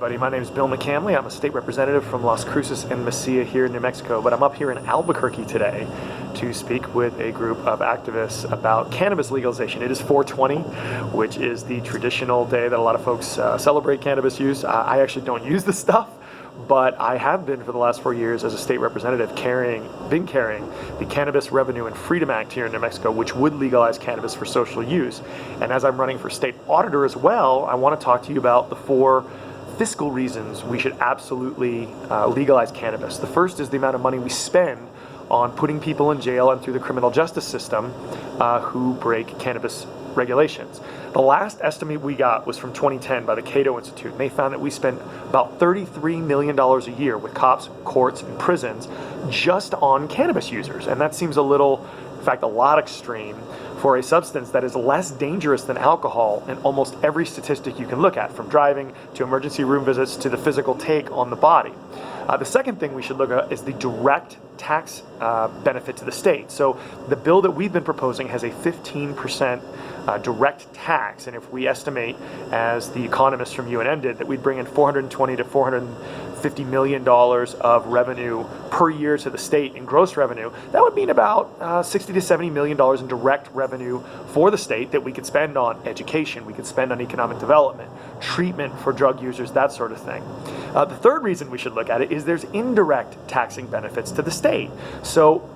everybody, my name is Bill McCamley. I'm a state representative from Las Cruces and Mesilla here in New Mexico, but I'm up here in Albuquerque today to speak with a group of activists about cannabis legalization. It is 420, which is the traditional day that a lot of folks celebrate cannabis use. I actually don't use this stuff, but I have been for the last 4 years as a state representative carrying the Cannabis Revenue and Freedom Act here in New Mexico, which would legalize cannabis for social use. And as I'm running for state auditor as well, I want to talk to you about the 4 fiscal reasons we should absolutely legalize cannabis. The first is the amount of money we spend on putting people in jail and through the criminal justice system who break cannabis regulations. The last estimate we got was from 2010 by the Cato Institute, and they found that we spend about $33 million a year with cops, courts, and prisons just on cannabis users. And that seems a little, in fact, a lot extreme for a substance that is less dangerous than alcohol in almost every statistic you can look at, from driving to emergency room visits to the physical take on the body. The second thing we should look at is the direct tax benefit to the state. So the bill that we've been proposing has a 15% direct tax, and if we estimate, as the economists from UNM did, that we'd bring in $420 to $450 million of revenue per year to the state in gross revenue, that would mean about $60 to $70 million in direct revenue for the state that we could spend on education, we could spend on economic development, treatment for drug users, that sort of thing. The third reason we should look at it is there's indirect taxing benefits to the state. So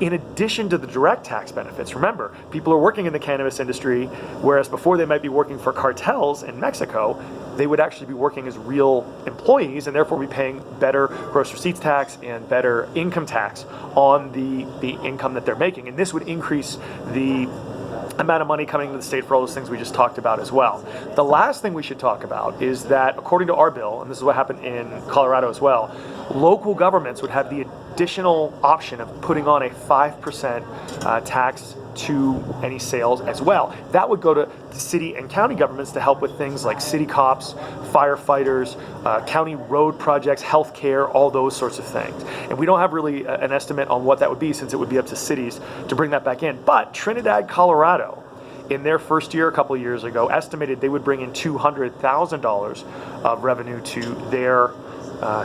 in addition to the direct tax benefits, remember, people are working in the cannabis industry, whereas before they might be working for cartels in Mexico, they would actually be working as real employees and therefore be paying better gross receipts tax and better income tax on the income that they're making. And this would increase the amount of money coming to the state for all those things we just talked about as well. The last thing we should talk about is that, according to our bill, and this is what happened in Colorado as well, local governments would have the additional option of putting on a 5% tax to any sales as well. That would go to the city and county governments to help with things like city cops, firefighters, county road projects, healthcare, all those sorts of things. And we don't have really an estimate on what that would be, since it would be up to cities to bring that back in. But Trinidad, Colorado, in their first year a couple of years ago, estimated they would bring in $200,000 of revenue to their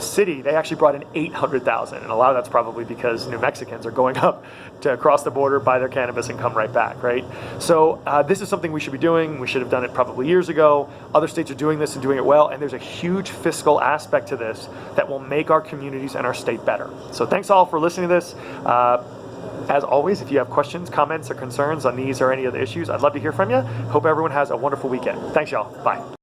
city. They actually brought in $800,000, and a lot of that's probably because New Mexicans are going up to cross the border, buy their cannabis, and come right back, right? So this is something we should be doing. We should have done it probably years ago. Other states are doing this and doing it well, and there's a huge fiscal aspect to this that will make our communities and our state better. So thanks all for listening to this. As always, if you have questions, comments, or concerns on these or any of the issues, I'd love to hear from you. Hope everyone has a wonderful weekend. Thanks, y'all. Bye.